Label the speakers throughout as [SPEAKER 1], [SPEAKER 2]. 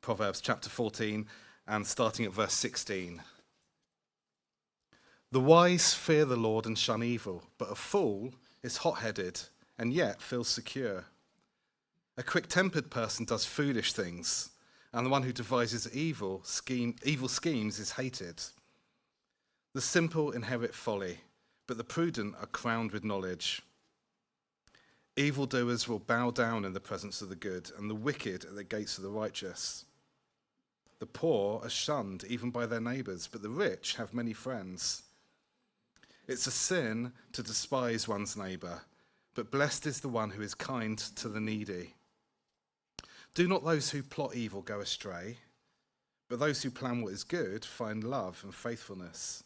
[SPEAKER 1] Proverbs chapter 14 and starting at verse 16. The wise fear the Lord and shun evil, but a fool is hot-headed and yet feels secure. A quick-tempered person does foolish things, and the one who devises evil schemes is hated. The simple inherit folly, but the prudent are crowned with knowledge. Evildoers will bow down in the presence of the good, and the wicked at the gates of the righteous. The poor are shunned even by their neighbours, but the rich have many friends. It's a sin to despise one's neighbour, but blessed is the one who is kind to the needy. Do not those who plot evil go astray, but those who plan what is good find love and faithfulness.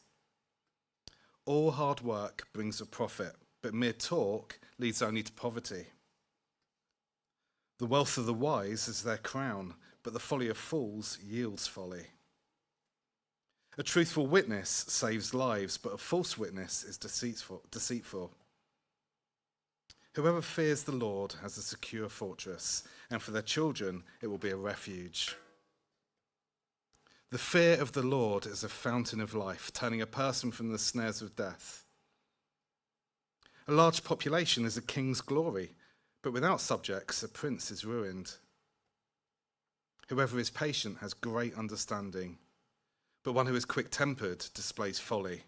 [SPEAKER 1] All hard work brings a profit, but mere talk leads only to poverty. The wealth of the wise is their crown, but the folly of fools yields folly. A truthful witness saves lives, but a false witness is deceitful. Whoever fears the Lord has a secure fortress, and for their children it will be a refuge. The fear of the Lord is a fountain of life, turning a person from the snares of death. A large population is a king's glory, but without subjects a prince is ruined. Whoever is patient has great understanding, but one who is quick-tempered displays folly.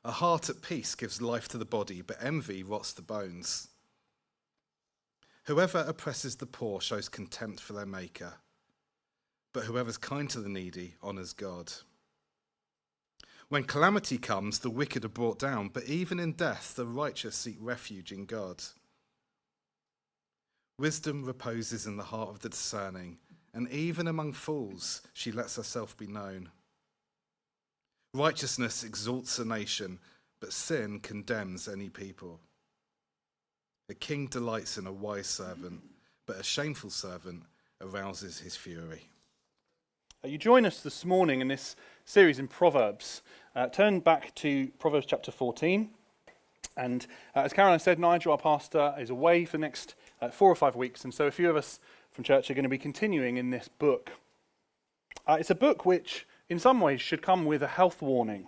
[SPEAKER 1] A heart at peace gives life to the body, but envy rots the bones. Whoever oppresses the poor shows contempt for their maker, but whoever is kind to the needy honours God. When calamity comes, the wicked are brought down, but even in death the righteous seek refuge in God. Wisdom reposes in the heart of the discerning, and even among fools she lets herself be known. Righteousness exalts a nation, but sin condemns any people. A king delights in a wise servant, but a shameful servant arouses his fury.
[SPEAKER 2] You join us this morning in this series in Proverbs. Turn back to Proverbs chapter 14. And as Caroline said, Nigel, our pastor, is away for the next 4 or 5 weeks. And so a few of us from church are going to be continuing in this book. It's a book which, in some ways, should come with a health warning.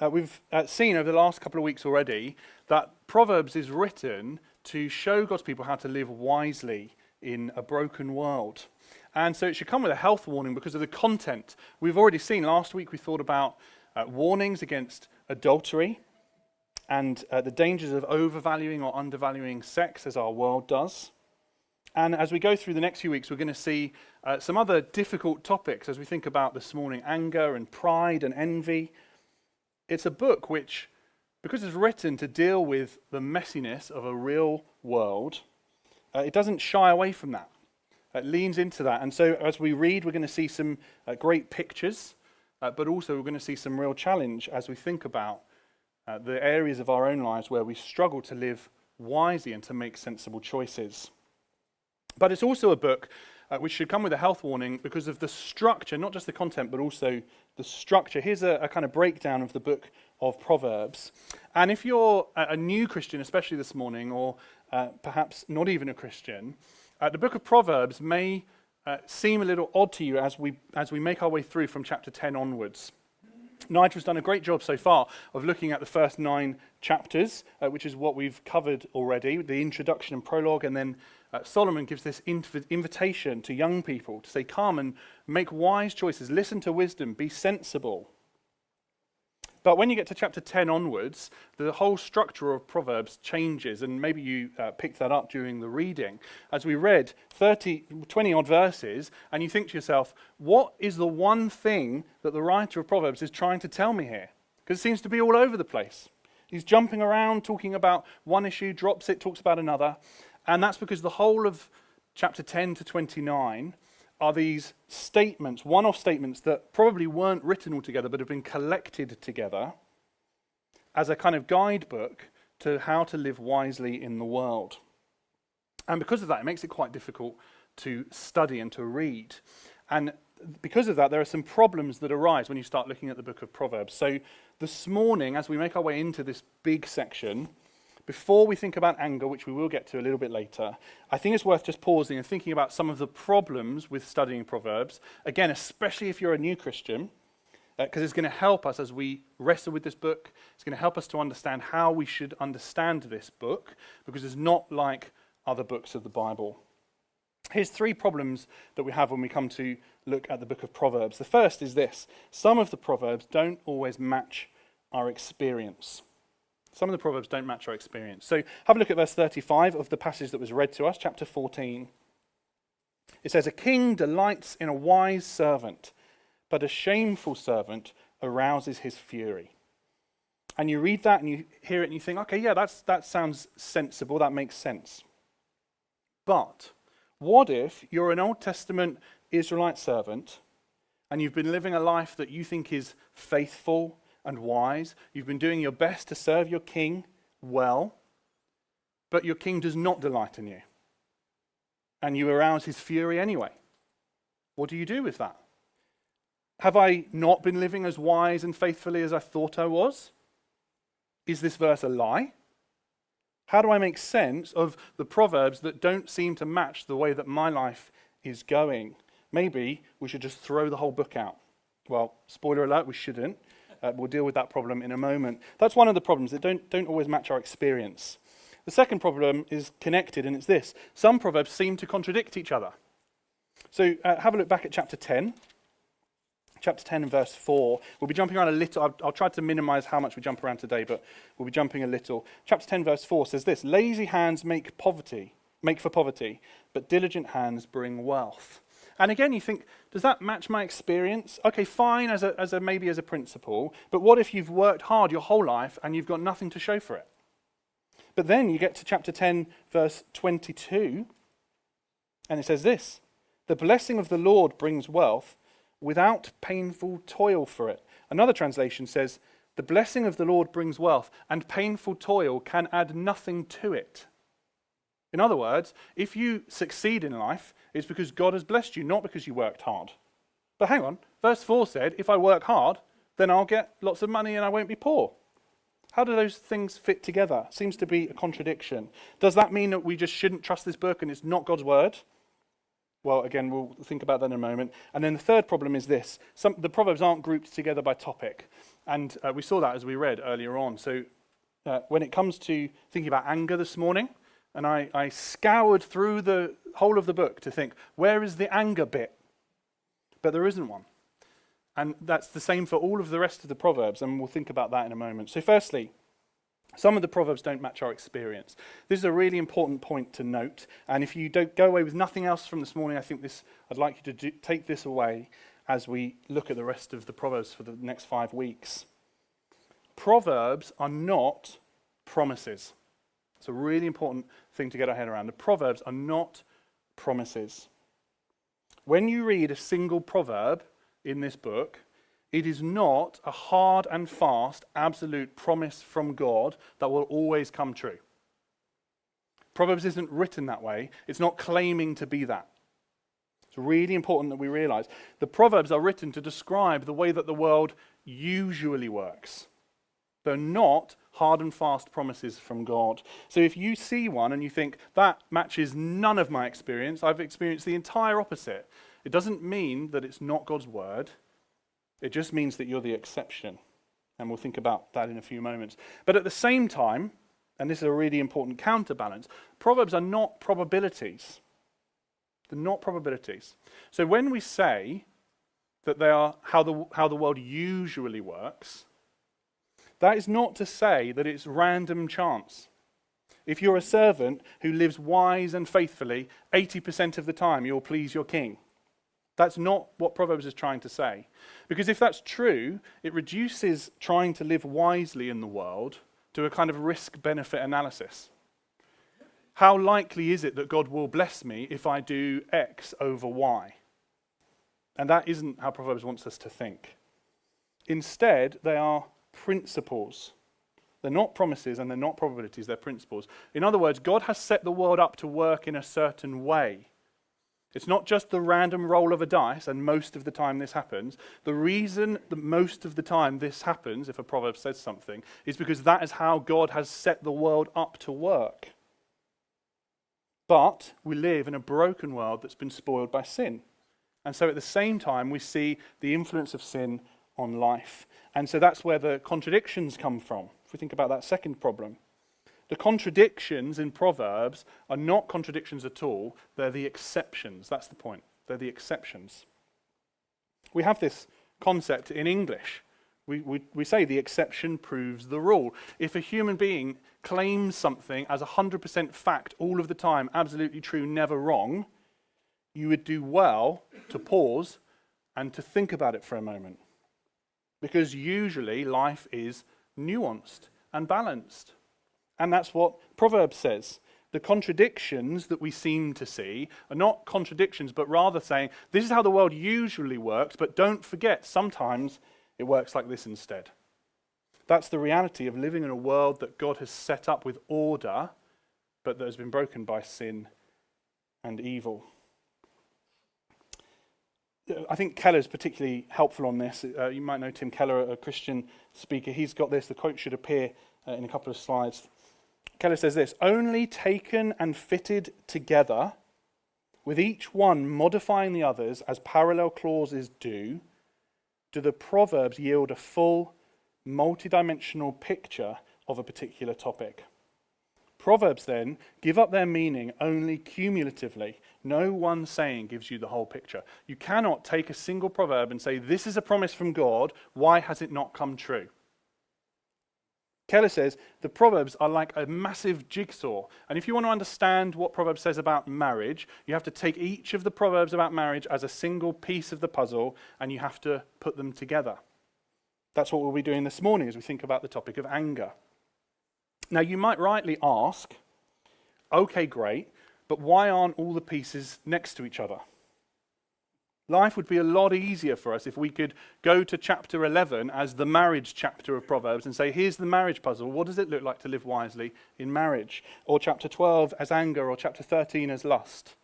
[SPEAKER 2] We've seen over the last couple of weeks already that Proverbs is written to show God's people how to live wisely in a broken world. And so it should come with a health warning because of the content. We've already seen, last week we thought about warnings against adultery and the dangers of overvaluing or undervaluing sex as our world does. And as we go through the next few weeks, we're going to see some other difficult topics as we think about this morning, anger and pride and envy. It's a book which, because it's written to deal with the messiness of a real world, it doesn't shy away from that. It leans into that. And so as we read, we're going to see some great pictures, but also we're going to see some real challenge as we think about the areas of our own lives where we struggle to live wisely and to make sensible choices. But it's also a book which should come with a health warning because of the structure, not just the content, but also the structure. Here's a kind of breakdown of the book of Proverbs. And if you're a new Christian, especially this morning, or perhaps not even a Christian, the book of Proverbs may seem a little odd to you as we make our way through from chapter 10 onwards. Nigel's done a great job so far of looking at the first 9 chapters, which is what we've covered already, the introduction and prologue, and then Solomon gives this invitation to young people to say, come and make wise choices, listen to wisdom, be sensible. But when you get to chapter 10 onwards, the whole structure of Proverbs changes, and maybe you picked that up during the reading. As we read 20 odd verses, and you think to yourself, what is the one thing that the writer of Proverbs is trying to tell me here? Because it seems to be all over the place. He's jumping around, talking about one issue, drops it, talks about another. And that's because the whole of chapter 10 to 29 are these statements, one-off statements that probably weren't written all together but have been collected together as a kind of guidebook to how to live wisely in the world. And because of that, it makes it quite difficult to study and to read. And because of that, there are some problems that arise when you start looking at the book of Proverbs. So this morning, as we make our way into this big section, before we think about anger, which we will get to a little bit later, I think it's worth just pausing and thinking about some of the problems with studying Proverbs. Again, especially if you're a new Christian, because it's going to help us as we wrestle with this book. It's going to help us to understand how we should understand this book, because it's not like other books of the Bible. Here's 3 problems that we have when we come to look at the book of Proverbs. The first is this: some of the Proverbs don't always match our experience. Some of the Proverbs don't match our experience. So have a look at verse 35 of the passage that was read to us, chapter 14. It says, "A king delights in a wise servant, but a shameful servant arouses his fury." And you read that and you hear it and you think, okay, yeah, that sounds sensible, that makes sense. But what if you're an Old Testament Israelite servant and you've been living a life that you think is faithful and wise, you've been doing your best to serve your king well, but your king does not delight in you, and you arouse his fury anyway? What do you do with that? Have I not been living as wise and faithfully as I thought I was? Is this verse a lie? How do I make sense of the Proverbs that don't seem to match the way that my life is going? Maybe we should just throw the whole book out. Well, spoiler alert, we shouldn't. We'll deal with that problem in a moment. That's one of the problems, that don't always match our experience. The second problem is connected, and it's this: some Proverbs seem to contradict each other. So have a look back at chapter 10. Chapter 10 and verse 4. We'll be jumping around a little. I'll try to minimize how much we jump around today, but we'll be jumping a little. Chapter 10 verse 4 says this: "Lazy hands make for poverty, but diligent hands bring wealth." And again, you think, does that match my experience? Okay, fine as a principle, but what if you've worked hard your whole life and you've got nothing to show for it? But then you get to chapter 10 verse 22, and it says this: "The blessing of the Lord brings wealth without painful toil for it." Another translation says, "The blessing of the Lord brings wealth, and painful toil can add nothing to it." In other words, if you succeed in life, it's because God has blessed you, not because you worked hard. But hang on, verse 4 said, if I work hard, then I'll get lots of money and I won't be poor. How do those things fit together? Seems to be a contradiction. Does that mean that we just shouldn't trust this book and it's not God's word? Well, again, we'll think about that in a moment. And then the third problem is this: the Proverbs aren't grouped together by topic. And we saw that as we read earlier on. So when it comes to thinking about anger this morning, and I scoured through the whole of the book to think, where is the anger bit? But there isn't one. And that's the same for all of the rest of the Proverbs, and we'll think about that in a moment. So firstly, some of the Proverbs don't match our experience. This is a really important point to note, and if you don't go away with nothing else from this morning, I'd like you to take this away as we look at the rest of the Proverbs for the next 5 weeks. Proverbs are not promises. It's a really important thing to get our head around. The Proverbs are not promises. When you read a single proverb in this book, it is not a hard and fast, absolute promise from God that will always come true. Proverbs isn't written that way. It's not claiming to be that. It's really important that we realize the Proverbs are written to describe the way that the world usually works. They're not hard and fast promises from God. So if you see one and you think, that matches none of my experience, I've experienced the entire opposite, it doesn't mean that it's not God's word. It just means that you're the exception. And we'll think about that in a few moments. But at the same time, and this is a really important counterbalance, Proverbs are not probabilities. They're not probabilities. So when we say that they are how the world usually works, that is not to say that it's random chance. If you're a servant who lives wise and faithfully, 80% of the time you'll please your king. That's not what Proverbs is trying to say. Because if that's true, it reduces trying to live wisely in the world to a kind of risk-benefit analysis. How likely is it that God will bless me if I do X over Y? And that isn't how Proverbs wants us to think. Instead, they are principles. They're not promises and they're not probabilities, they're principles. In other words, God has set the world up to work in a certain way. It's not just the random roll of a dice, and most of the time this happens. The reason that most of the time this happens, if a proverb says something, is because that is how God has set the world up to work. But we live in a broken world that's been spoiled by sin. And so at the same time, we see the influence of sin on life. And so that's where the contradictions come from, if we think about that second problem. The contradictions in Proverbs are not contradictions at all. They're the exceptions. That's the point. They're the exceptions. We have this concept in English. We say the exception proves the rule. If a human being claims something as 100% fact all of the time, absolutely true, never wrong, you would do well to pause and to think about it for a moment. Because usually life is nuanced and balanced. And that's what Proverbs says. The contradictions that we seem to see are not contradictions, but rather saying, this is how the world usually works, but don't forget, sometimes it works like this instead. That's the reality of living in a world that God has set up with order, but that has been broken by sin and evil. I think Keller's particularly helpful on this. You might know Tim Keller, a Christian speaker. He's got this. The quote should appear in a couple of slides. Keller says this: only taken and fitted together, with each one modifying the others as parallel clauses do the Proverbs yield a full, multidimensional picture of a particular topic. Proverbs then give up their meaning only cumulatively. No one saying gives you the whole picture. You cannot take a single proverb and say, this is a promise from God, why has it not come true? Keller says the Proverbs are like a massive jigsaw. And if you want to understand what Proverbs says about marriage, you have to take each of the Proverbs about marriage as a single piece of the puzzle, and you have to put them together. That's what we'll be doing this morning as we think about the topic of anger. Now, you might rightly ask, okay, great, but why aren't all the pieces next to each other? Life would be a lot easier for us if we could go to chapter 11 as the marriage chapter of Proverbs and say, here's the marriage puzzle. What does it look like to live wisely in marriage? Or chapter 12 as anger, or chapter 13 as lust.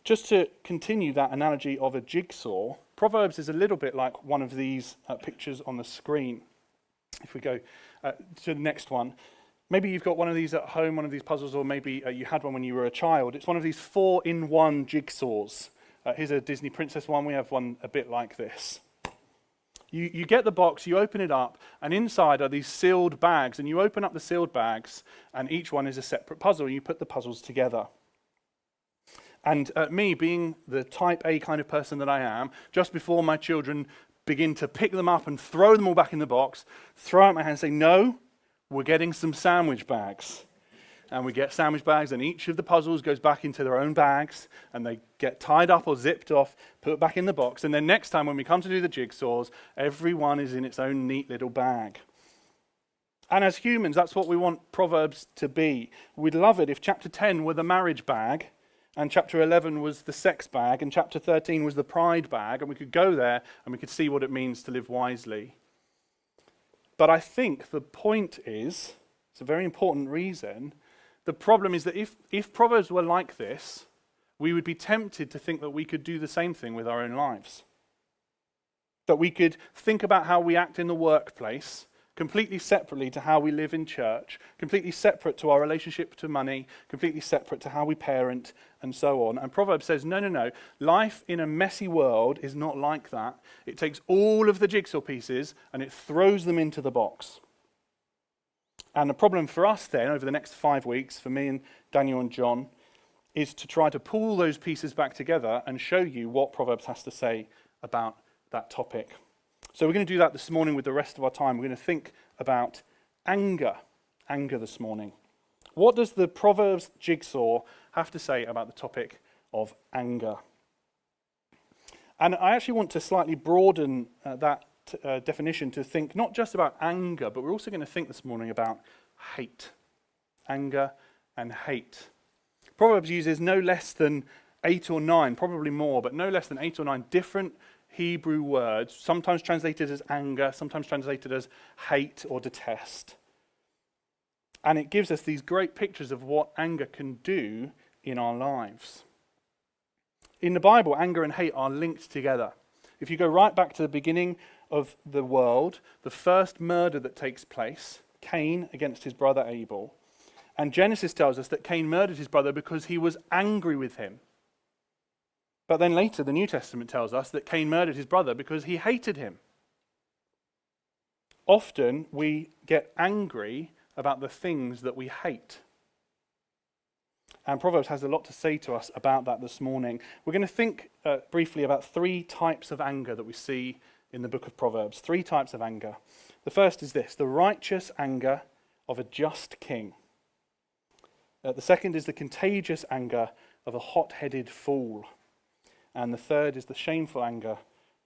[SPEAKER 2] Just to continue that analogy of a jigsaw, Proverbs is a little bit like one of these pictures on the screen. If we go to the next one. Maybe you've got one of these at home, one of these puzzles, or maybe you had one when you were a child. It's one of these 4-in-1 jigsaws. Here's a Disney princess one. We have one a bit like this. You get the box, you open it up, and inside are these sealed bags. And you open up the sealed bags, and each one is a separate puzzle. And you put the puzzles together. And me, being the type A kind of person that I am, just before my children begin to pick them up and throw them all back in the box, throw out my hand and say, no, we're getting some sandwich bags. And we get sandwich bags, and each of the puzzles goes back into their own bags, and they get tied up or zipped off, put back in the box. And then next time when we come to do the jigsaws, everyone is in its own neat little bag. And as humans, that's what we want Proverbs to be. We'd love it if chapter 10 were the marriage bag, and chapter 11 was the sex bag, and chapter 13 was the pride bag, and we could go there and we could see what it means to live wisely. But I think the point is, it's a very important reason, the problem is that if Proverbs were like this, we would be tempted to think that we could do the same thing with our own lives. That we could think about how we act in the workplace, completely separately to how we live in church, completely separate to our relationship to money, completely separate to how we parent, and so on. And Proverbs says, no. Life in a messy world is not like that. It takes all of the jigsaw pieces and it throws them into the box. And the problem for us then, over the next 5 weeks, for me and Daniel and John, is to try to pull those pieces back together and show you what Proverbs has to say about that topic. So we're going to do that this morning with the rest of our time. We're going to think about anger this morning. What does the Proverbs jigsaw have to say about the topic of anger? And I actually want to slightly broaden that definition to think not just about anger, but we're also going to think this morning about hate. Anger and hate. Proverbs uses no less than 8 or 9, probably more, but no less than 8 or 9 different Hebrew words, sometimes translated as anger, sometimes translated as hate or detest. And it gives us these great pictures of what anger can do in our lives. In the Bible, anger and hate are linked together. If you go right back to the beginning of the world, the first murder that takes place, Cain against his brother Abel, and Genesis tells us that Cain murdered his brother because he was angry with him. But then later, the New Testament tells us that Cain murdered his brother because he hated him. Often, we get angry about the things that we hate. And Proverbs has a lot to say to us about that this morning. We're going to think briefly about 3 types of anger that we see in the book of Proverbs. 3 types of anger. The first is this: the righteous anger of a just king. The second is the contagious anger of a hot-headed fool. And the third is the shameful anger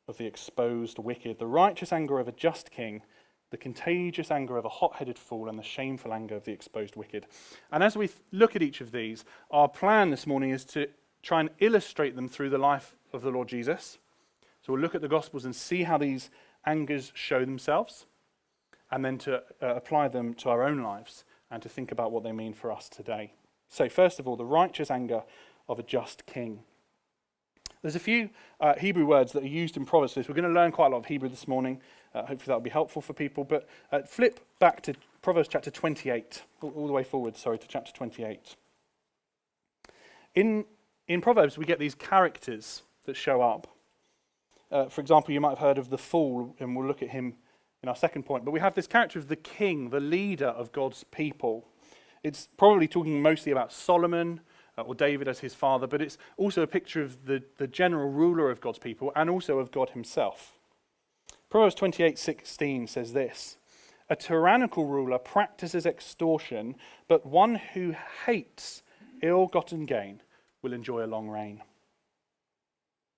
[SPEAKER 2] of the exposed wicked. The righteous anger of a just king, the contagious anger of a hot-headed fool, and the shameful anger of the exposed wicked. And as we look at each of these, our plan this morning is to try and illustrate them through the life of the Lord Jesus. So we'll look at the Gospels and see how these angers show themselves, and then to apply them to our own lives and to think about what they mean for us today. So first of all, the righteous anger of a just king. There's a few Hebrew words that are used in Proverbs for this. We're going to learn quite a lot of Hebrew this morning. Hopefully that'll be helpful for people. But flip back to Proverbs chapter 28, all the way forward, to chapter 28. In Proverbs, we get these characters that show up. For example, you might have heard of the fool, and we'll look at him in our second point. But we have this character of the king, the leader of God's people. It's probably talking mostly about Solomon, or David as his father, but it's also a picture of the general ruler of God's people and also of God himself. Proverbs 28:16 says this: a tyrannical ruler practices extortion, but one who hates ill-gotten gain will enjoy a long reign.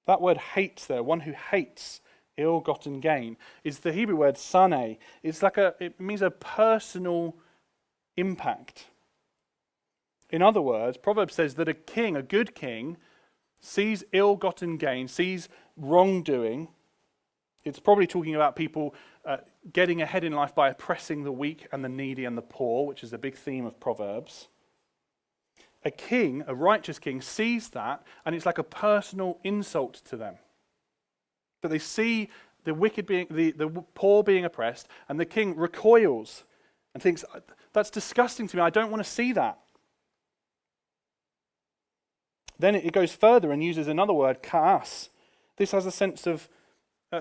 [SPEAKER 2] That word hates there, one who hates ill-gotten gain, is the Hebrew word sane. It means a personal impact. In other words, Proverbs says that a king, a good king, sees ill-gotten gain, sees wrongdoing. It's probably talking about people getting ahead in life by oppressing the weak and the needy and the poor, which is a big theme of Proverbs. A king, a righteous king, sees that, and it's like a personal insult to them. But they see the wicked being, the poor being oppressed, and the king recoils and thinks, that's disgusting to me, I don't want to see that. Then it goes further and uses another word, ka'as. This has a sense of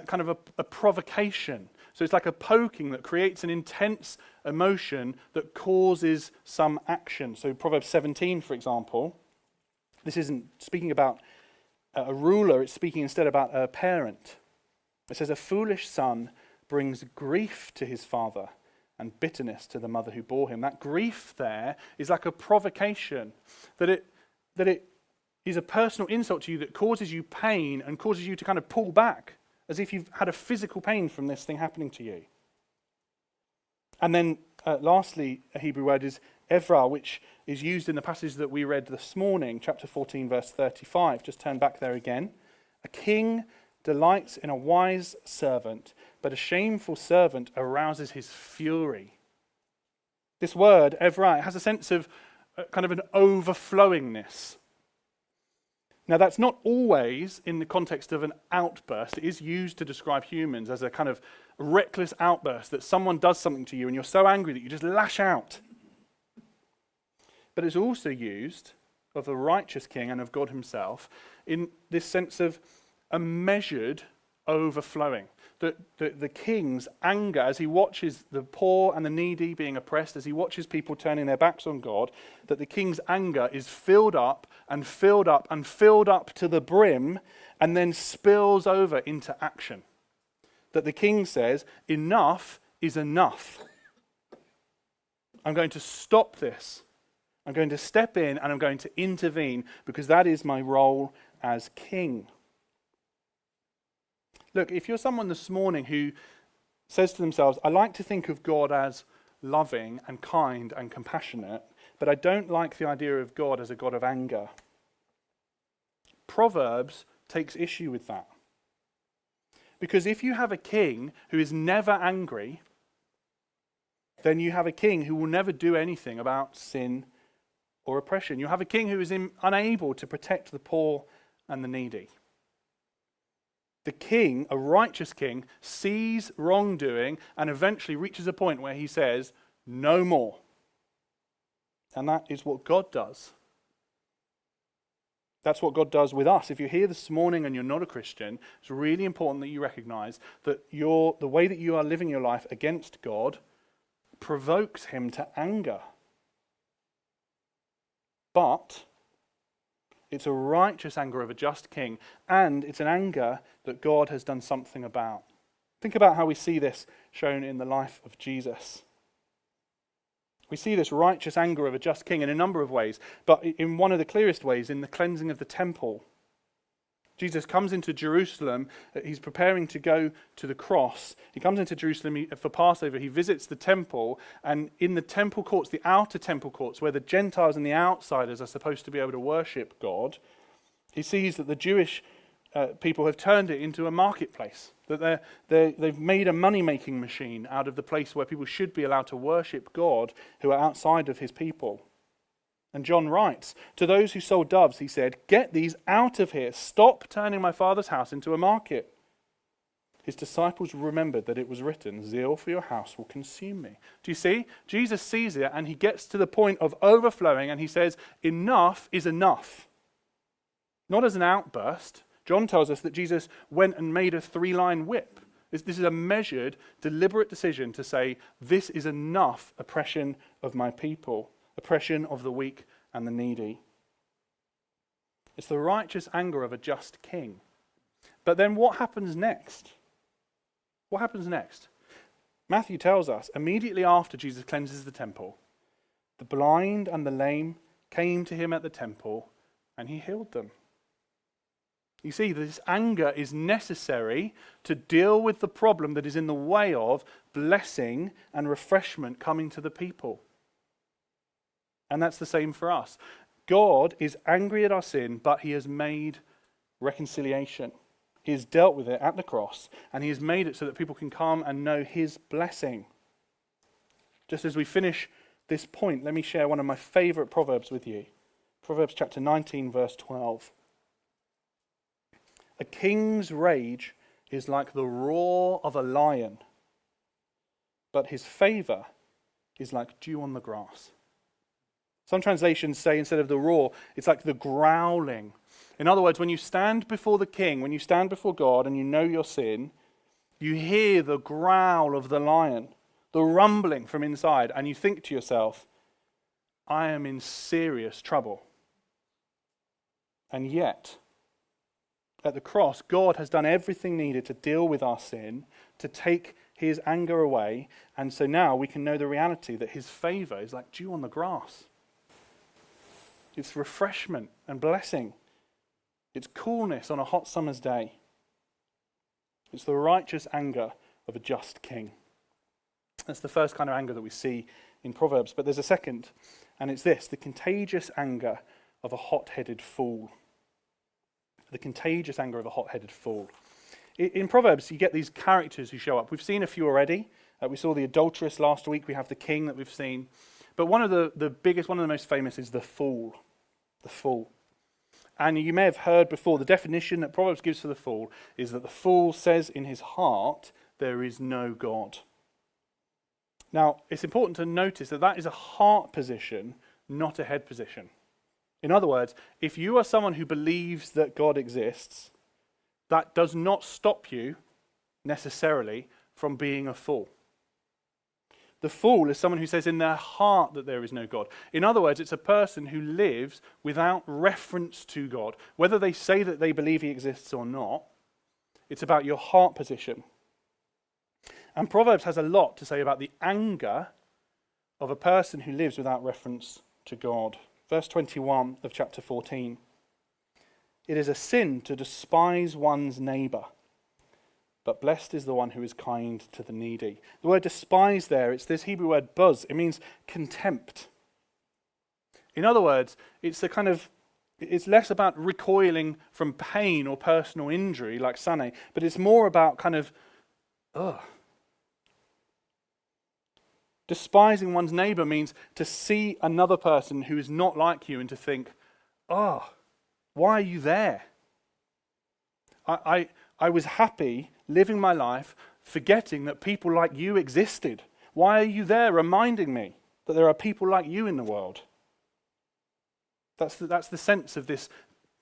[SPEAKER 2] kind of a provocation. So it's like a poking that creates an intense emotion that causes some action. So Proverbs 17, for example, this isn't speaking about a ruler, it's speaking instead about a parent. It says, a foolish son brings grief to his father and bitterness to the mother who bore him. That grief there is like a provocation, that it is a personal insult to you that causes you pain and causes you to kind of pull back, as if you've had a physical pain from this thing happening to you. And then lastly, a Hebrew word is evrah, which is used in the passage that we read this morning, chapter 14, verse 35. Just turn back there again. A king delights in a wise servant, but a shameful servant arouses his fury. This word, evrah, has a sense of kind of an overflowingness. Now, that's not always in the context of an outburst. It is used to describe humans as a kind of reckless outburst, that someone does something to you and you're so angry that you just lash out. But it's also used of the righteous king and of God himself in this sense of a measured overflowing. The king's anger, as he watches the poor and the needy being oppressed, as he watches people turning their backs on God, that the king's anger is filled up and filled up and filled up to the brim and then spills over into action. That the king says, enough is enough. I'm going to stop this. I'm going to step in and I'm going to intervene because that is my role as king. Look, if you're someone this morning who says to themselves, I like to think of God as loving and kind and compassionate, but I don't like the idea of God as a God of anger. Proverbs takes issue with that. Because if you have a king who is never angry, then you have a king who will never do anything about sin or oppression. You have a king who is unable to protect the poor and the needy. The king, a righteous king, sees wrongdoing and eventually reaches a point where he says, no more. And that is what God does. That's what God does with us. If you're here this morning and you're not a Christian, it's really important that you recognize that the way that you are living your life against God provokes him to anger. But it's a righteous anger of a just king, and it's an anger that God has done something about. Think about how we see this shown in the life of Jesus. We see this righteous anger of a just king in a number of ways, but in one of the clearest ways, in the cleansing of the temple. Jesus comes into Jerusalem. He's preparing to go to the cross. He comes into Jerusalem for Passover. He visits the temple. And in the temple courts, the outer temple courts, where the Gentiles and the outsiders are supposed to be able to worship God, he sees that the Jewish people have turned it into a marketplace. That they've made a money-making machine out of the place where people should be allowed to worship God who are outside of his people. And John writes, to those who sold doves, he said, get these out of here. Stop turning my Father's house into a market. His disciples remembered that it was written, zeal for your house will consume me. Do you see? Jesus sees it and he gets to the point of overflowing and he says, enough is enough. Not as an outburst. John tells us that Jesus went and made a 3-line whip. This is a measured, deliberate decision to say, this is enough oppression of my people. Oppression of the weak and the needy. It's the righteous anger of a just king. But then what happens next? What happens next? Matthew tells us, immediately after Jesus cleanses the temple, the blind and the lame came to him at the temple and he healed them. You see, this anger is necessary to deal with the problem that is in the way of blessing and refreshment coming to the people. And that's the same for us. God is angry at our sin, but he has made reconciliation. He has dealt with it at the cross, and he has made it so that people can come and know his blessing. Just as we finish this point, let me share one of my favourite Proverbs with you. Proverbs chapter 19, verse 12. A king's rage is like the roar of a lion, but his favour is like dew on the grass. Some translations say instead of the roar, it's like the growling. In other words, when you stand before the king, when you stand before God and you know your sin, you hear the growl of the lion, the rumbling from inside, and you think to yourself, I am in serious trouble. And yet, at the cross, God has done everything needed to deal with our sin, to take his anger away, and so now we can know the reality that his favour is like dew on the grass. It's refreshment and blessing. It's coolness on a hot summer's day. It's the righteous anger of a just king. That's the first kind of anger that we see in Proverbs. But there's a second, and it's this, the contagious anger of a hot-headed fool. The contagious anger of a hot-headed fool. In Proverbs, you get these characters who show up. We've seen a few already. We saw the adulteress last week. We have the king that we've seen. But one of the biggest, one of the most famous is the fool. The fool. And you may have heard before, the definition that Proverbs gives for the fool is that the fool says in his heart, there is no God. Now, it's important to notice that that is a heart position, not a head position. In other words, if you are someone who believes that God exists, that does not stop you necessarily from being a fool. The fool is someone who says in their heart that there is no God. In other words, it's a person who lives without reference to God. Whether they say that they believe he exists or not, it's about your heart position. And Proverbs has a lot to say about the anger of a person who lives without reference to God. Verse 21 of chapter 14. It is a sin to despise one's neighbour, but blessed is the one who is kind to the needy. The word despise there, it's this Hebrew word buzz. It means contempt. In other words, it's less about recoiling from pain or personal injury like Sane, but it's more about kind of, Despising one's neighbour means to see another person who is not like you and to think, why are you there? I was happy living my life, forgetting that people like you existed. Why are you there reminding me that there are people like you in the world? That's the sense of this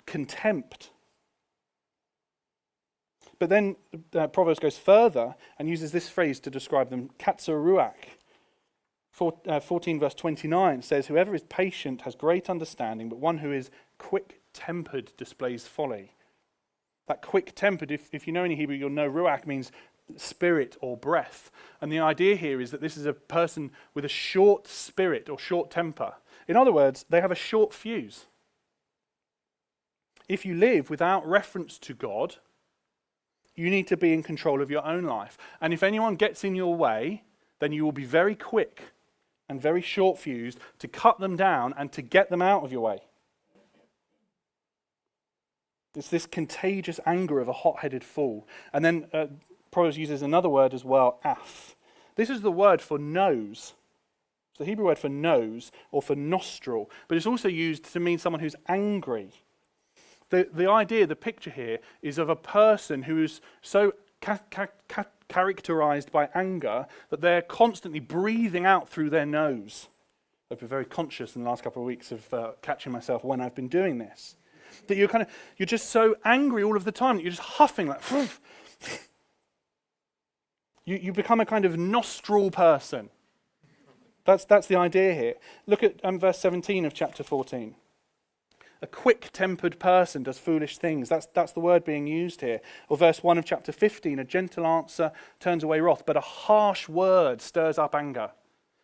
[SPEAKER 2] contempt. But then Proverbs goes further and uses this phrase to describe them, katsaruach. 14 verse 29 says, whoever is patient has great understanding, but one who is quick-tempered displays folly. That quick-tempered, if you know any Hebrew, you'll know ruach means spirit or breath. And the idea here is that this is a person with a short spirit or short temper. In other words, they have a short fuse. If you live without reference to God, you need to be in control of your own life. And if anyone gets in your way, then you will be very quick and very short-fused to cut them down and to get them out of your way. It's this contagious anger of a hot-headed fool. And then Proverbs uses another word as well, af. This is the word for nose. It's the Hebrew word for nose or for nostril, but it's also used to mean someone who's angry. The idea, the picture here, is of a person who is so characterized by anger that they're constantly breathing out through their nose. I've been very conscious in the last couple of weeks of catching myself when I've been doing this. That you're just so angry all of the time that you're just huffing like. You become a kind of nostril person. That's the idea here. Look at verse 17 of chapter 14. A quick-tempered person does foolish things. That's the word being used here. Or verse 1 of chapter 15, a gentle answer turns away wrath, but a harsh word stirs up anger.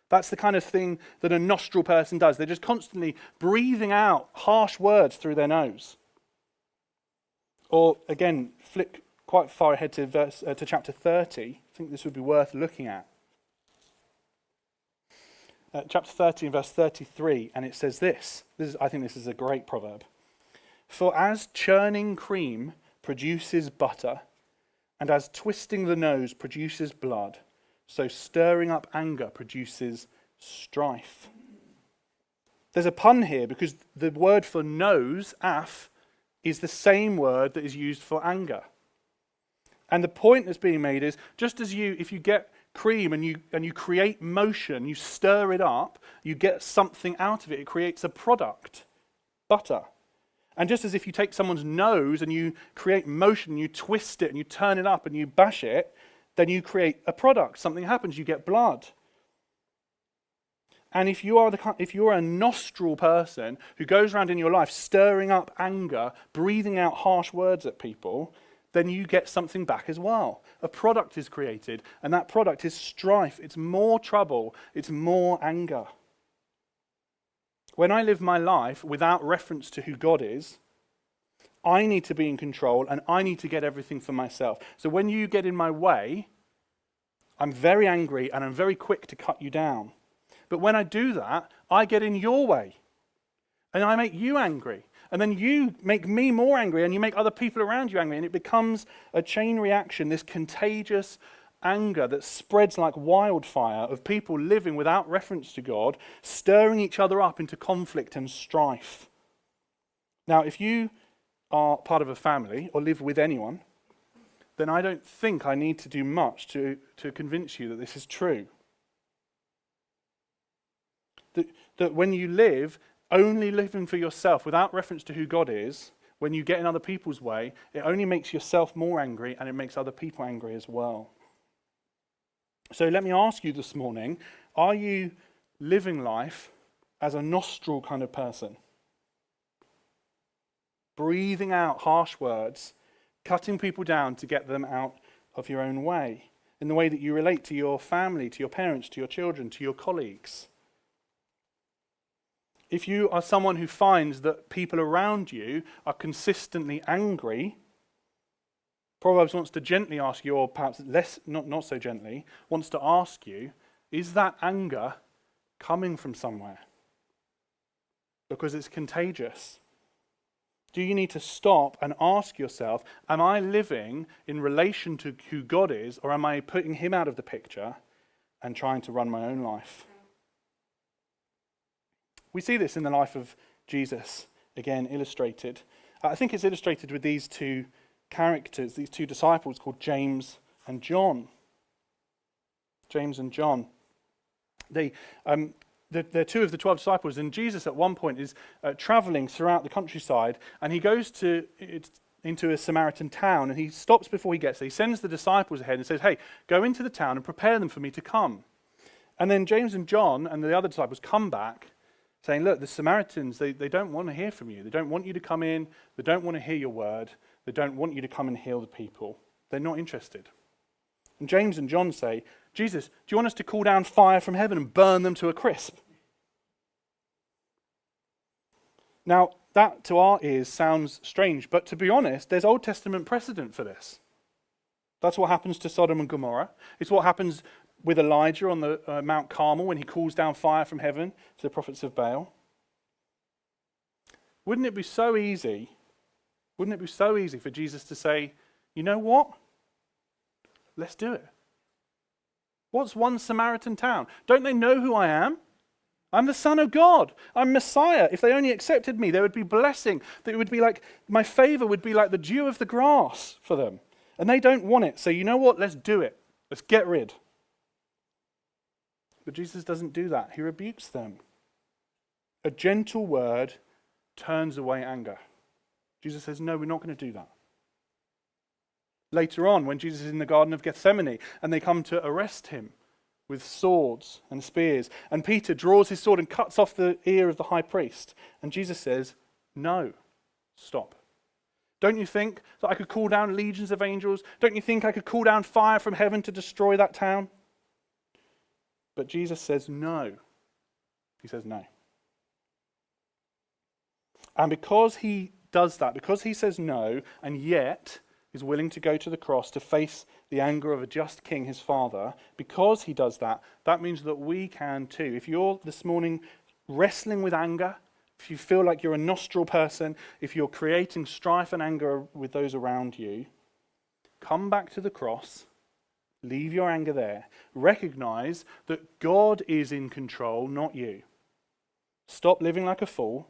[SPEAKER 2] That's the kind of thing that a nostril person does. They're just constantly breathing out harsh words through their nose. Or again, flick quite far ahead to chapter 30. I think this would be worth looking at. Chapter 30 and verse 33, and it says this. I think this is a great proverb. For as churning cream produces butter, and as twisting the nose produces blood, so stirring up anger produces strife. There's a pun here because the word for nose, af, is the same word that is used for anger. And the point that's being made is, just as if you get cream and you create motion, you stir it up, you get something out of it. It creates a product, butter. And just as if you take someone's nose and you create motion, you twist it and you turn it up and you bash it, then you create a product. Something happens, you get blood. And if you're a nostril person who goes around in your life stirring up anger, breathing out harsh words at people, then you get something back as well. A product is created, and that product is strife. It's more trouble. It's more anger. When I live my life without reference to who God is, I need to be in control, and I need to get everything for myself. So when you get in my way, I'm very angry, and I'm very quick to cut you down. But when I do that, I get in your way, and I make you angry. And then you make me more angry and you make other people around you angry. And it becomes a chain reaction, this contagious anger that spreads like wildfire of people living without reference to God, stirring each other up into conflict and strife. Now, if you are part of a family or live with anyone, then I don't think I need to do much to convince you that this is true. That when you live only living for yourself without reference to who God is, when you get in other people's way, it only makes yourself more angry and it makes other people angry as well. So let me ask you this morning, are you living life as a nostril kind of person? Breathing out harsh words, cutting people down to get them out of your own way, in the way that you relate to your family, to your parents, to your children, to your colleagues. If you are someone who finds that people around you are consistently angry, Proverbs wants to gently ask you, or perhaps not so gently, wants to ask you, is that anger coming from somewhere? Because it's contagious. Do you need to stop and ask yourself, am I living in relation to who God is, or am I putting him out of the picture and trying to run my own life? We see this in the life of Jesus, again illustrated. I think it's illustrated with these two characters, these two disciples called James and John. James and John. They're two of the 12 disciples, and Jesus at one point is traveling throughout the countryside, and he goes into a Samaritan town, and he stops before he gets there. He sends the disciples ahead and says, hey, go into the town and prepare them for me to come. And then James and John and the other disciples come back saying, look, the Samaritans, they don't want to hear from you. They don't want you to come in. They don't want to hear your word. They don't want you to come and heal the people. They're not interested. And James and John say, Jesus, do you want us to call down fire from heaven and burn them to a crisp? Now, that to our ears sounds strange, but to be honest, there's Old Testament precedent for this. That's what happens to Sodom and Gomorrah. It's what happens with Elijah on the Mount Carmel when he calls down fire from heaven to the prophets of Baal. Wouldn't it be so easy for Jesus to say, you know what? Let's do it. What's one Samaritan town? Don't they know who I am? I'm the Son of God. I'm Messiah. If they only accepted me, there would be blessing. It would be like, my favor would be like the dew of the grass for them. And they don't want it. So you know what? Let's do it. Let's get rid. But Jesus doesn't do that. He rebukes them. A gentle word turns away anger. Jesus says, no, we're not going to do that. Later on, when Jesus is in the Garden of Gethsemane and they come to arrest him with swords and spears, and Peter draws his sword and cuts off the ear of the high priest, and Jesus says, no, stop. Don't you think that I could call down legions of angels? Don't you think I could call down fire from heaven to destroy that town? But Jesus says no. He says no. And because he does that, because he says no, and yet is willing to go to the cross to face the anger of a just king, his father, because he does that, that means that we can too. If you're this morning wrestling with anger, if you feel like you're a nostril person, if you're creating strife and anger with those around you, come back to the cross. Leave your anger there. Recognize that God is in control, not you. Stop living like a fool.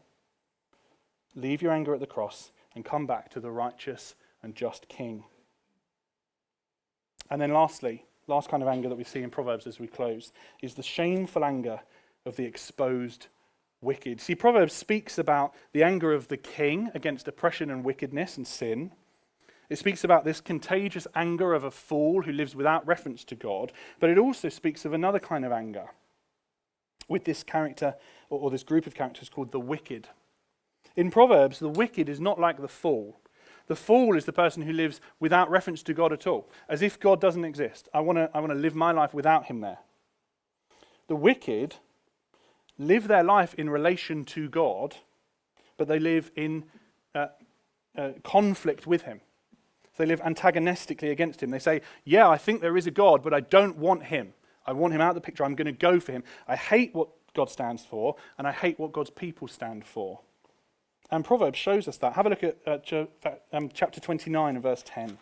[SPEAKER 2] Leave your anger at the cross and come back to the righteous and just King. And then lastly, last kind of anger that we see in Proverbs as we close is the shameful anger of the exposed wicked. See, Proverbs speaks about the anger of the king against oppression and wickedness and sin. It speaks about this contagious anger of a fool who lives without reference to God, but it also speaks of another kind of anger with this character or this group of characters called the wicked. In Proverbs, the wicked is not like the fool. The fool is the person who lives without reference to God at all, as if God doesn't exist. I want to live my life without him there. The wicked live their life in relation to God, but they live in conflict with him. They live antagonistically against him. They say, yeah, I think there is a God, but I don't want him. I want him out of the picture. I'm going to go for him. I hate what God stands for, and I hate what God's people stand for. And Proverbs shows us that. Have a look at chapter 29 and verse 10.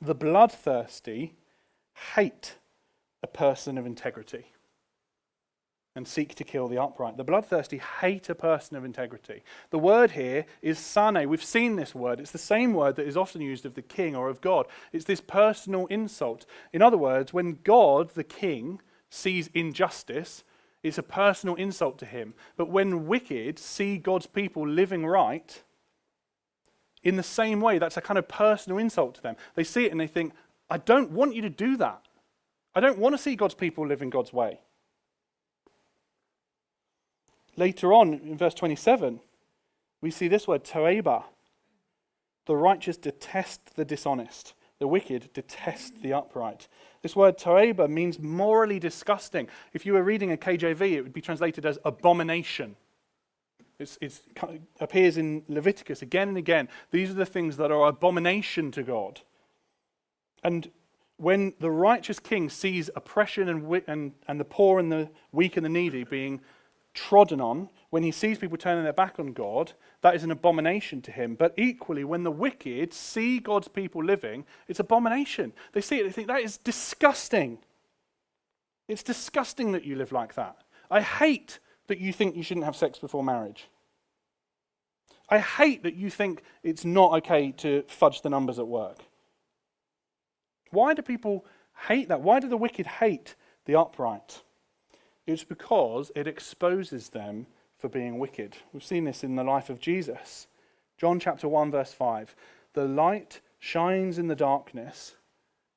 [SPEAKER 2] The bloodthirsty hate a person of integrity and seek to kill the upright. The bloodthirsty hate a person of integrity. The word here is sane. We've seen this word. It's the same word that is often used of the king or of God. It's this personal insult. In other words, when God, the king, sees injustice, it's a personal insult to him. But when wicked see God's people living right, in the same way, that's a kind of personal insult to them. They see it and they think, I don't want you to do that. I don't want to see God's people live in God's way. Later on, in verse 27, we see this word, toeba. The righteous detest the dishonest. The wicked detest the upright. This word toeba means morally disgusting. If you were reading a KJV, it would be translated as abomination. It appears in Leviticus again and again. These are the things that are abomination to God. And when the righteous king sees oppression and the poor and the weak and the needy being trodden on, when he sees people turning their back on God, that is an abomination to him. But equally, when the wicked see God's people living, it's abomination. They see it, they think, that is disgusting. It's disgusting that you live like that. I hate that you think you shouldn't have sex before marriage. I hate that you think it's not okay to fudge the numbers at work. Why do people hate that? Why do the wicked hate the upright? It's because it exposes them for being wicked. We've seen this in the life of Jesus. John chapter 1 verse 5. The light shines in the darkness,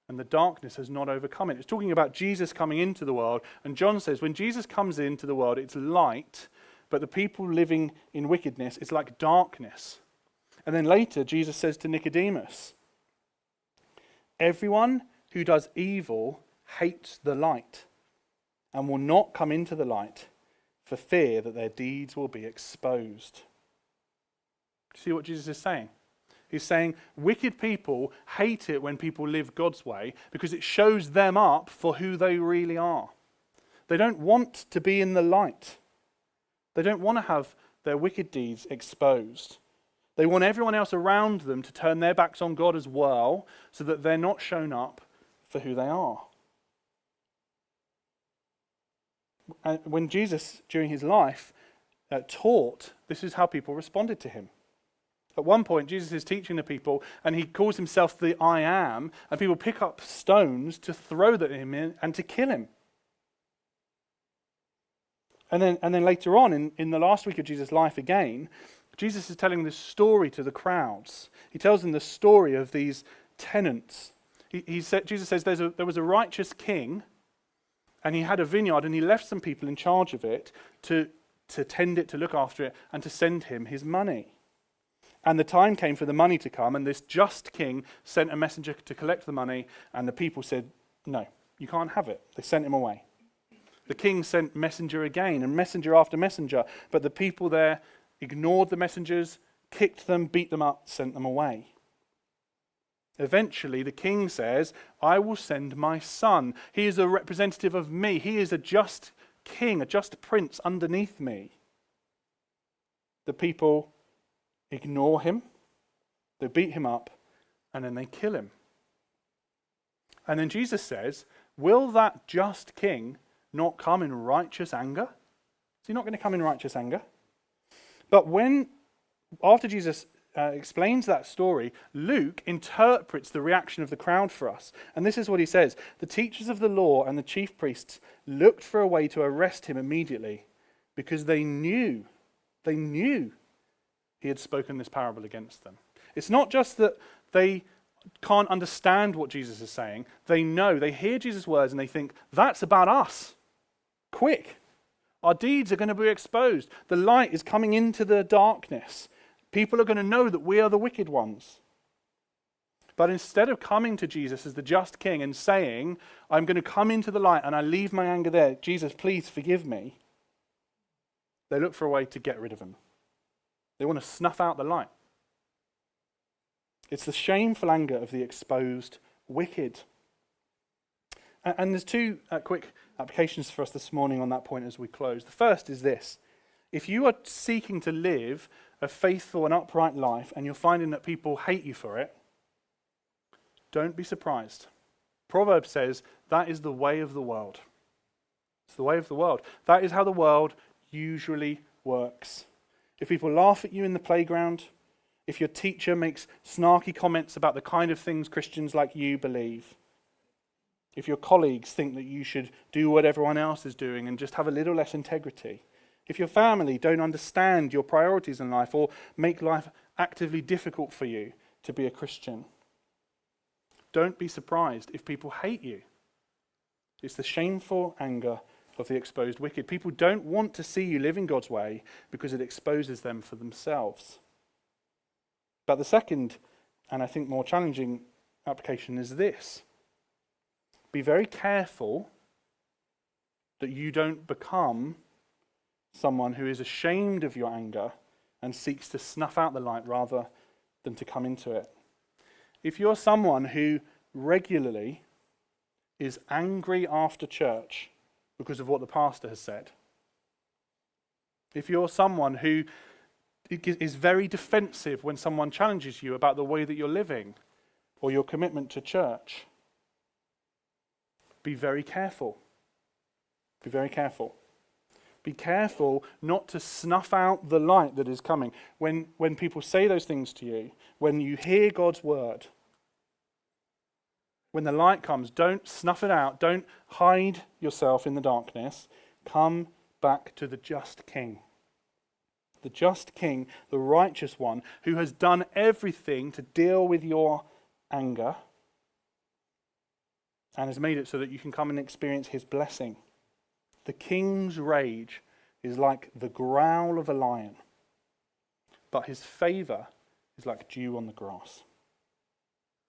[SPEAKER 2] and the darkness has not overcome it. It's talking about Jesus coming into the world, and John says when Jesus comes into the world, it's light, but the people living in wickedness, it's like darkness. And then later, Jesus says to Nicodemus, everyone who does evil hates the light and will not come into the light for fear that their deeds will be exposed. See what Jesus is saying? He's saying wicked people hate it when people live God's way because it shows them up for who they really are. They don't want to be in the light. They don't want to have their wicked deeds exposed. They want everyone else around them to turn their backs on God as well so that they're not shown up for who they are. And when Jesus, during his life, taught, this is how people responded to him. At one point, Jesus is teaching the people, and he calls himself the I Am, and people pick up stones to throw at him and to kill him. And then later on, in the last week of Jesus' life again, Jesus is telling this story to the crowds. He tells them the story of these tenants. Jesus says there was a righteous king, and he had a vineyard, and he left some people in charge of it to tend it, to look after it, and to send him his money. And the time came for the money to come, and this just king sent a messenger to collect the money, and the people said, no, you can't have it. They sent him away. The king sent messenger again, and messenger after messenger, but the people there ignored the messengers, kicked them, beat them up, sent them away. Eventually, the king says, I will send my son. He is a representative of me. He is a just king, a just prince underneath me. The people ignore him, they beat him up, and then they kill him. And then Jesus says, will that just king not come in righteous anger? Is he not going to come in righteous anger? But after Jesus explains that story, Luke interprets the reaction of the crowd for us. And this is what he says. The teachers of the law and the chief priests looked for a way to arrest him immediately because they knew he had spoken this parable against them. It's not just that they can't understand what Jesus is saying. They know, they hear Jesus' words and they think, that's about us. Quick. Our deeds are going to be exposed. The light is coming into the darkness. People are going to know that we are the wicked ones. But instead of coming to Jesus as the just king and saying, I'm going to come into the light and I leave my anger there, Jesus, please forgive me, they look for a way to get rid of him. They want to snuff out the light. It's the shameful anger of the exposed wicked. And there's two quick applications for us this morning on that point as we close. The first is this. If you are seeking to live a faithful and upright life and you're finding that people hate you for it, don't be surprised. Proverbs says that is the way of the world. It's the way of the world. That is how the world usually works. If people laugh at you in the playground, if your teacher makes snarky comments about the kind of things Christians like you believe, if your colleagues think that you should do what everyone else is doing and just have a little less integrity, if your family don't understand your priorities in life or make life actively difficult for you to be a Christian, don't be surprised if people hate you. It's the shameful anger of the exposed wicked. People don't want to see you living God's way because it exposes them for themselves. But the second, and I think more challenging application is this. Be very careful that you don't become someone who is ashamed of your anger and seeks to snuff out the light rather than to come into it. If you're someone who regularly is angry after church because of what the pastor has said, if you're someone who is very defensive when someone challenges you about the way that you're living or your commitment to church, be very careful. Be very careful. Be careful not to snuff out the light that is coming. When people say those things to you, when you hear God's word, when the light comes, don't snuff it out. Don't hide yourself in the darkness. Come back to the just King. The just King, the righteous one, who has done everything to deal with your anger and has made it so that you can come and experience his blessing. The king's rage is like the growl of a lion, but his favour is like dew on the grass.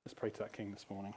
[SPEAKER 2] Let's pray to that King this morning.